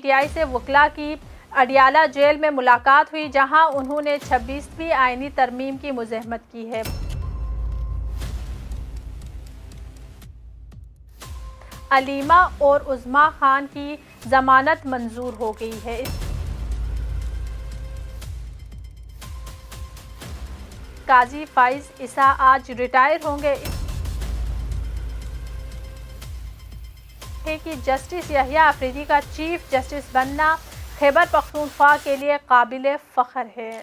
پی آئی سے وکلا کی اڈیالہ جیل میں ملاقات ہوئی، جہاں انہوں نے 26ویں آئینی ترمیم کی مزاحمت کی ہے۔ علیمہ اور عظمیٰ خان کی ضمانت منظور ہو گئی ہے۔ قاضی فائز عیسیٰ آج ریٹائر ہوں گے کہ جسٹس یحییٰ آفریدی کا چیف جسٹس بننا خیبر پختونخوا کے لیے قابل فخر ہے۔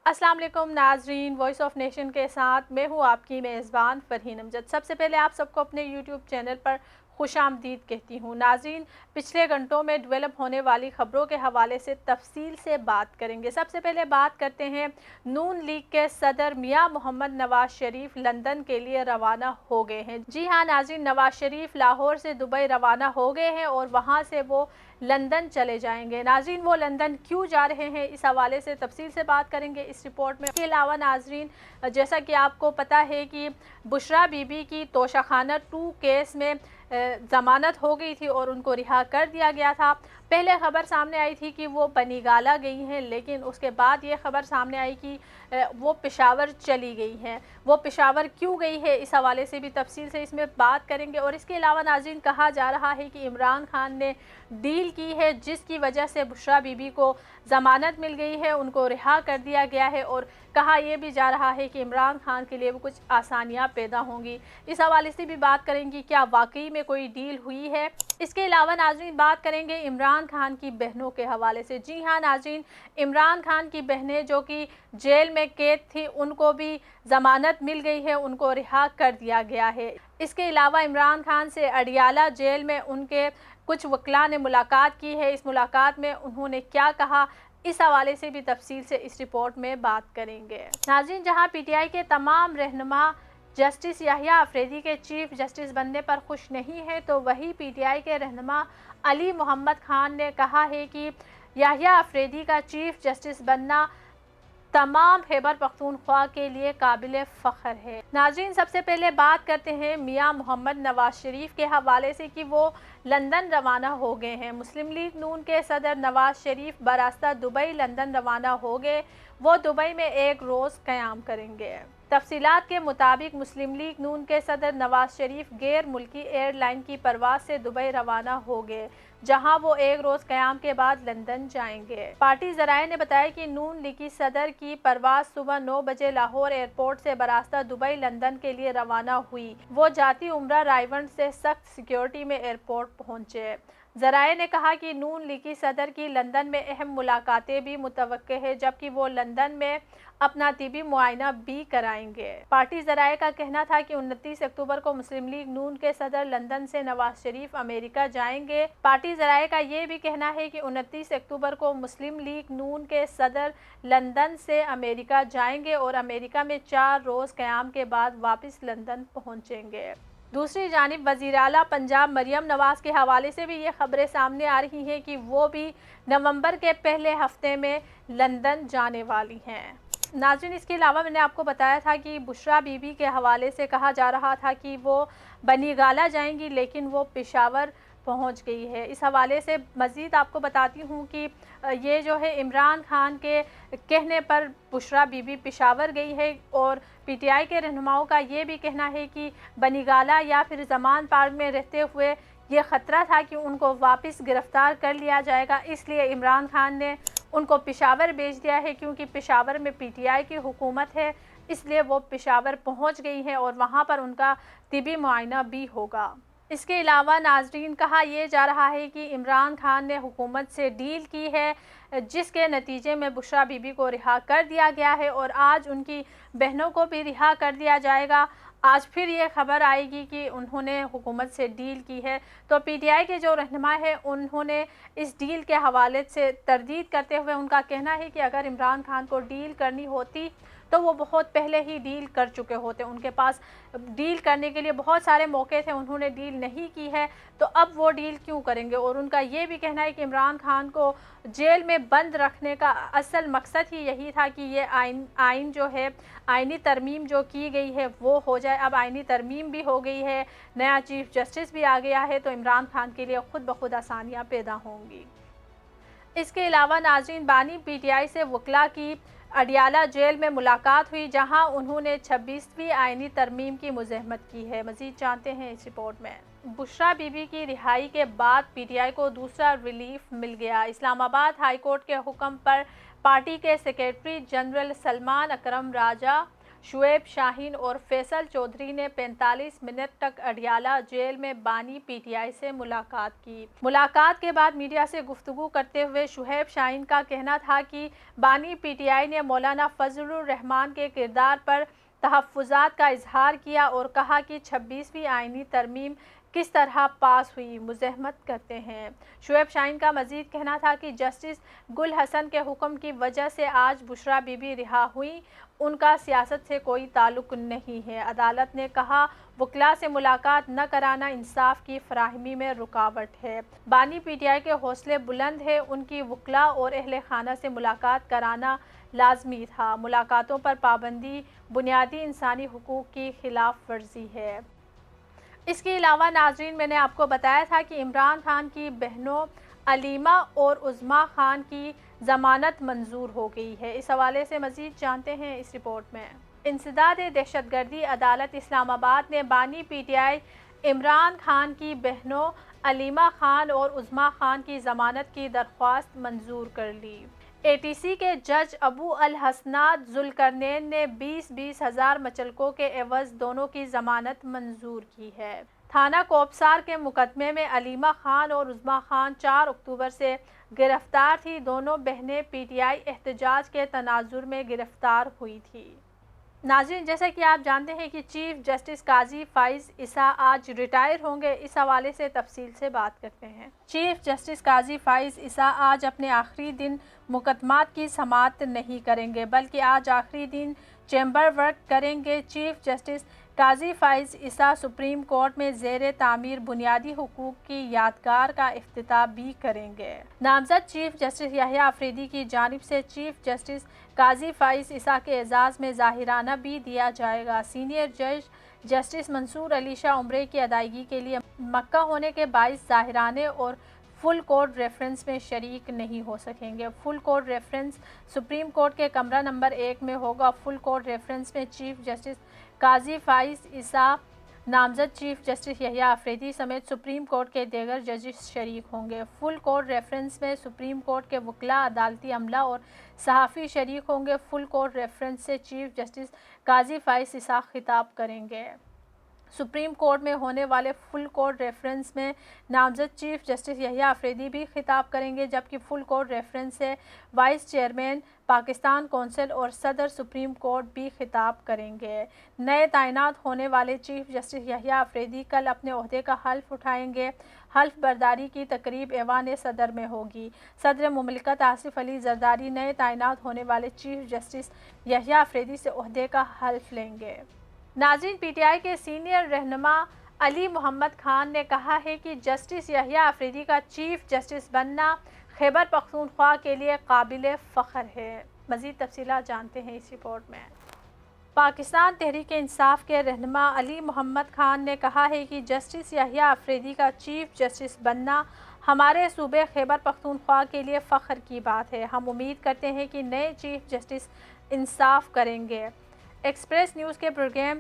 السلام علیکم ناظرین، وائس آف نیشن کے ساتھ میں ہوں آپ کی میزبان فرحین امجد۔ سب سے پہلے آپ سب کو اپنے یوٹیوب چینل پر خوش آمدید کہتی ہوں۔ ناظرین، پچھلے گھنٹوں میں ڈیولپ ہونے والی خبروں کے حوالے سے تفصیل سے بات کریں گے۔ سب سے پہلے بات کرتے ہیں نون لیگ کے صدر میاں محمد نواز شریف لندن کے لیے روانہ ہو گئے ہیں۔ جی ہاں ناظرین، نواز شریف لاہور سے دبئی روانہ ہو گئے ہیں اور وہاں سے وہ لندن چلے جائیں گے۔ ناظرین، وہ لندن کیوں جا رہے ہیں اس حوالے سے تفصیل سے بات کریں گے اس رپورٹ میں۔ اس کے علاوہ ناظرین، جیسا کہ آپ کو پتہ ہے کہ بشریٰ بی بی کی توشہ خانہ 2 کیس میں ضمانت ہو گئی تھی اور ان کو رہا کر دیا گیا تھا۔ پہلے خبر سامنے آئی تھی کہ وہ بنی گالہ گئی ہیں، لیکن اس کے بعد یہ خبر سامنے آئی کہ وہ پشاور چلی گئی ہیں۔ وہ پشاور کیوں گئی ہے اس حوالے سے بھی تفصیل سے اس میں بات کریں گے۔ اور اس کے علاوہ ناظرین، کہا جا رہا ہے کہ عمران خان نے ڈیل کی ہے جس کی وجہ سے بشریٰ بی بی کو ضمانت مل گئی ہے، ان کو رہا کر دیا گیا ہے، اور کہا یہ بھی جا رہا ہے کہ عمران خان کے لیے وہ کچھ آسانیاں پیدا ہوں گی۔ اس حوالے سے بھی بات کریں گی کیا واقعی میں کوئی ڈیل ہوئی ہے۔ اس کے علاوہ ناظرین بات کریں گے عمران خان کی بہنوں کے حوالے سے۔ جی ہاں ناظرین، عمران خان کی بہنیں جو کہ جیل میں قید تھی، ان کو بھی ضمانت مل گئی ہے، ان کو رہا کر دیا گیا ہے۔ اس کے علاوہ عمران خان سے اڈیالہ جیل میں ان کے کچھ وکلاء نے ملاقات کی ہے۔ اس ملاقات میں انہوں نے کیا کہا، اس حوالے سے بھی تفصیل سے اس رپورٹ میں بات کریں گے۔ ناظرین، جہاں پی ٹی آئی کے تمام رہنما جسٹس یحییٰ آفریدی کے چیف جسٹس بننے پر خوش نہیں ہے، تو وہی پی ٹی آئی کے رہنما علی محمد خان نے کہا ہے کہ یحییٰ آفریدی کا چیف جسٹس بننا تمام خیبر پختونخوا کے لیے قابل فخر ہے۔ ناظرین، سب سے پہلے بات کرتے ہیں میاں محمد نواز شریف کے حوالے سے کہ وہ لندن روانہ ہو گئے ہیں۔ مسلم لیگ نون کے صدر نواز شریف براستہ دبئی لندن روانہ ہو گئے۔ وہ دبئی میں 1 روز قیام کریں گے۔ تفصیلات کے مطابق مسلم لیگ نون کے صدر نواز شریف غیر ملکی ایئر لائن کی پرواز سے دبئی روانہ ہو گئے، جہاں وہ 1 روز قیام کے بعد لندن جائیں گے۔ پارٹی ذرائع نے بتایا کہ نون لیگی صدر کی پرواز صبح 9 بجے لاہور ایئرپورٹ سے براستہ دبئی لندن کے لیے روانہ ہوئی۔ وہ جاتی عمرہ رائیونڈ سے سخت سیکیورٹی میں ایئرپورٹ پہنچے۔ ذرائع نے کہا کہ نون لیگی صدر کی لندن میں اہم ملاقاتیں بھی متوقع ہیں، جبکہ وہ لندن میں اپنا طبی معائنہ بھی کرائیں گے۔ پارٹی ذرائع کا کہنا تھا کہ 29 اکتوبر کو مسلم لیگ نون کے صدر لندن سے نواز شریف امریکہ جائیں گے۔ پارٹی ذرائع کا یہ بھی کہنا ہے کہ 29 اکتوبر کو مسلم لیگ نون کے صدر لندن سے امریکہ جائیں گے اور امریکہ میں 4 روز قیام کے بعد واپس لندن پہنچیں گے۔ دوسری جانب وزیراعلیٰ پنجاب مریم نواز کے حوالے سے بھی یہ خبریں سامنے آ رہی ہیں کہ وہ بھی نومبر کے پہلے ہفتے میں لندن جانے والی ہیں۔ ناظرین، اس کے علاوہ میں نے آپ کو بتایا تھا کہ بشریٰ بی بی کے حوالے سے کہا جا رہا تھا کہ وہ بنی گالہ جائیں گی، لیکن وہ پشاور پہنچ گئی ہے۔ اس حوالے سے مزید آپ کو بتاتی ہوں کہ یہ جو ہے عمران خان کے کہنے پر بشریٰ بی بی پشاور گئی ہے، اور پی ٹی آئی کے رہنماؤں کا یہ بھی کہنا ہے کہ بنی گالہ یا پھر زمان پارک میں رہتے ہوئے یہ خطرہ تھا کہ ان کو واپس گرفتار کر لیا جائے گا، اس لیے عمران خان نے ان کو پشاور بھیج دیا ہے، کیونکہ پشاور میں پی ٹی آئی کی حکومت ہے، اس لیے وہ پشاور پہنچ گئی ہیں اور وہاں پر ان کا طبی معائنہ بھی ہوگا۔ اس کے علاوہ ناظرین، کہا یہ جا رہا ہے کہ عمران خان نے حکومت سے ڈیل کی ہے، جس کے نتیجے میں بشریٰ بی بی کو رہا کر دیا گیا ہے اور آج ان کی بہنوں کو بھی رہا کر دیا جائے گا۔ آج پھر یہ خبر آئے گی کہ انہوں نے حکومت سے ڈیل کی ہے، تو پی ٹی آئی کے جو رہنما ہیں انہوں نے اس ڈیل کے حوالے سے تردید کرتے ہوئے ان کا کہنا ہے کہ اگر عمران خان کو ڈیل کرنی ہوتی تو وہ بہت پہلے ہی ڈیل کر چکے ہوتے، ان کے پاس ڈیل کرنے کے لیے بہت سارے موقع تھے، انہوں نے ڈیل نہیں کی ہے، تو اب وہ ڈیل کیوں کریں گے؟ اور ان کا یہ بھی کہنا ہے کہ عمران خان کو جیل میں بند رکھنے کا اصل مقصد ہی یہی تھا کہ یہ آئین جو ہے، آئینی ترمیم جو کی گئی ہے وہ ہو جائے۔ اب آئینی ترمیم بھی ہو گئی ہے، نیا چیف جسٹس بھی آ گیا ہے، تو عمران خان کے لیے خود بخود آسانیاں پیدا ہوں گی۔ اس کے علاوہ ناظرین، بانی پی ٹی آئی سے وکلاء کی اڈیالہ جیل میں ملاقات ہوئی، جہاں انہوں نے 26ویں آئینی ترمیم کی مزاحمت کی ہے۔ مزید جانتے ہیں اس رپورٹ میں۔ بشریٰ بی بی کی رہائی کے بعد پی ٹی آئی کو دوسرا ریلیف مل گیا۔ اسلام آباد ہائی کورٹ کے حکم پر پارٹی کے سیکریٹری جنرل سلمان اکرم راجہ، شعیب شاہین اور فیصل چودھری نے 45 منٹ تک اڈیالہ جیل میں بانی پی ٹی آئی سے ملاقات کی۔ ملاقات کے بعد میڈیا سے گفتگو کرتے ہوئے شعیب شاہین کا کہنا تھا کہ بانی پی ٹی آئی نے مولانا فضل الرحمان کے کردار پر تحفظات کا اظہار کیا اور کہا کہ 26ویں آئینی ترمیم کس طرح پاس ہوئی، مزاحمت کرتے ہیں۔ شعیب شاہین کا مزید کہنا تھا کہ جسٹس گل حسن کے حکم کی وجہ سے آج بشریٰ بی بی رہا ہوئیں، ان کا سیاست سے کوئی تعلق نہیں ہے۔ عدالت نے کہا وکلاء سے ملاقات نہ کرانا انصاف کی فراہمی میں رکاوٹ ہے۔ بانی پی ٹی آئی کے حوصلے بلند ہیں، ان کی وکلاء اور اہل خانہ سے ملاقات کرانا لازمی تھا۔ ملاقاتوں پر پابندی بنیادی انسانی حقوق کی خلاف ورزی ہے۔ اس کے علاوہ ناظرین، میں نے آپ کو بتایا تھا کہ عمران خان کی بہنوں علیمہ اور عظمیٰ خان کی ضمانت منظور ہو گئی ہے۔ اس حوالے سے مزید جانتے ہیں اس رپورٹ میں۔ انسداد دہشت گردی عدالت اسلام آباد نے بانی P T I Imran Khan کی بہنوں علیمہ خان اور عظمیٰ خان کی ضمانت کی درخواست منظور کر لی۔ اے ٹی سی کے جج ابو الحسنات ذوالقرنین نے 20-20 ہزار مچلکوں کے عوض دونوں کی ضمانت منظور کی ہے۔ تھانہ کوپسار کے مقدمے میں علیمہ خان اور عظمیٰ خان 4 اکتوبر سے گرفتار تھی۔ دونوں بہنیں پی ٹی آئی احتجاج کے تناظر میں گرفتار ہوئی تھی۔ ناظرین، جیسا کہ آپ جانتے ہیں کہ چیف جسٹس قاضی فائز عیسیٰ آج ریٹائر ہوں گے، اس حوالے سے تفصیل سے بات کرتے ہیں۔ چیف جسٹس قاضی فائز عیسیٰ آج اپنے آخری دن مقدمات کی سماعت نہیں کریں گے، بلکہ آج آخری دن چیمبر ورک کریں گے۔ چیف جسٹس قاضی فائز عیسیٰ سپریم کورٹ میں زیر تعمیر بنیادی حقوق کی یادگار کا افتتاح بھی کریں گے۔ نامزد چیف جسٹس یحییٰ آفریدی کی جانب سے چیف جسٹس قاضی فائز عیسیٰ کے اعزاز میں ظاہرانہ بھی دیا جائے گا۔ سینئر جج جسٹس منصور علی شاہ عمرے کی ادائیگی کے لیے مکہ ہونے کے باعث ظاہرانے اور فل کورٹ ریفرنس میں شریک نہیں ہو سکیں گے۔ Full court reference supreme court کے کمرہ نمبر 1 میں ہوگا۔ فل کورٹ ریفرنس میں چیف جسٹس قاضی فائز عیسیٰ، نامزد چیف جسٹس یحییٰ آفریدی سمیت سپریم کورٹ کے دیگر ججز شریک ہوں گے۔ فل کورٹ ریفرنس میں سپریم کورٹ کے وکلاء، عدالتی عملہ اور صحافی شریک ہوں گے۔ فل کورٹ ریفرنس سے چیف جسٹس قاضی فائز عیسیٰ خطاب کریں گے۔ سپریم کورٹ میں ہونے والے فل کورٹ ریفرنس میں نامزد چیف جسٹس یحییٰ آفریدی بھی خطاب کریں گے، جبکہ فل کورٹ ریفرنس سے وائس چیئرمین پاکستان کونسل اور صدر سپریم کورٹ بھی خطاب کریں گے۔ نئے تعینات ہونے والے چیف جسٹس یحییٰ آفریدی کل اپنے عہدے کا حلف اٹھائیں گے۔ حلف برداری کی تقریب ایوان صدر میں ہوگی۔ صدر مملکت آصف علی زرداری نئے تعینات ہونے والے چیف جسٹس یحییٰ آفریدی سے عہدے کا حلف لیں گے۔ ناظرین، پی ٹی آئی کے سینئر رہنما علی محمد خان نے کہا ہے کہ جسٹس یحییٰ آفریدی کا چیف جسٹس بننا خیبر پختونخوا کے لیے قابل فخر ہے۔ مزید تفصیلات جانتے ہیں اس رپورٹ میں۔ پاکستان تحریک انصاف کے رہنما علی محمد خان نے کہا ہے کہ جسٹس یحییٰ آفریدی کا چیف جسٹس بننا ہمارے صوبے خیبر پختونخوا کے لیے فخر کی بات ہے۔ ہم امید کرتے ہیں کہ نئے چیف جسٹس انصاف کریں گے۔ ایکسپریس نیوز کے پروگرام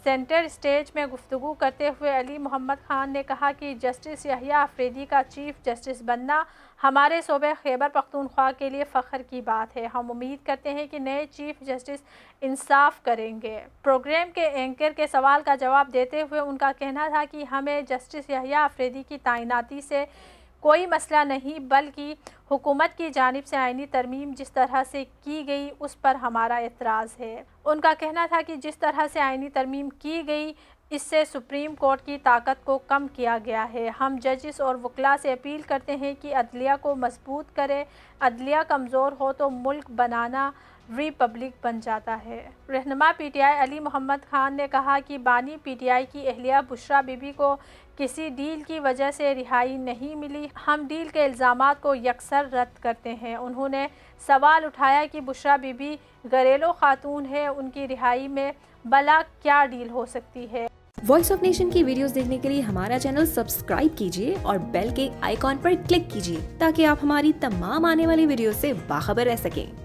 سینٹر اسٹیج میں گفتگو کرتے ہوئے علی محمد خان نے کہا کہ جسٹس یحییٰ آفریدی کا چیف جسٹس بننا ہمارے صوبے خیبر پختونخوا کے لیے فخر کی بات ہے۔ ہم امید کرتے ہیں کہ نئے چیف جسٹس انصاف کریں گے۔ پروگرام کے اینکر کے سوال کا جواب دیتے ہوئے ان کا کہنا تھا کہ ہمیں جسٹس یحییٰ آفریدی کی تعیناتی سے کوئی مسئلہ نہیں، بلکہ حکومت کی جانب سے آئینی ترمیم جس طرح سے کی گئی اس پر ہمارا اعتراض ہے۔ ان کا کہنا تھا کہ جس طرح سے آئینی ترمیم کی گئی اس سے سپریم کورٹ کی طاقت کو کم کیا گیا ہے۔ ہم ججز اور وکلاء سے اپیل کرتے ہیں کہ عدلیہ کو مضبوط کرے۔ عدلیہ کمزور ہو تو ملک بنانا ریپبلک بن جاتا ہے۔ رہنما پی ٹی آئی علی محمد خان نے کہا کہ بانی پی ٹی آئی کی اہلیہ بشریٰ بی بی کو کسی ڈیل کی وجہ سے رہائی نہیں ملی۔ ہم ڈیل کے الزامات کو یکسر رد کرتے ہیں۔ انہوں نے سوال اٹھایا کہ بشریٰ بی بی گھریلو خاتون ہے، ان کی رہائی میں بھلا کیا ڈیل ہو سکتی ہے؟ وائس آف نیشن کی ویڈیوز دیکھنے کے لیے ہمارا چینل سبسکرائب کیجیے اور بیل کے آئیکن پر کلک کیجیے تاکہ آپ ہماری تمام آنے والی ویڈیوز سے باخبر رہ سکیں۔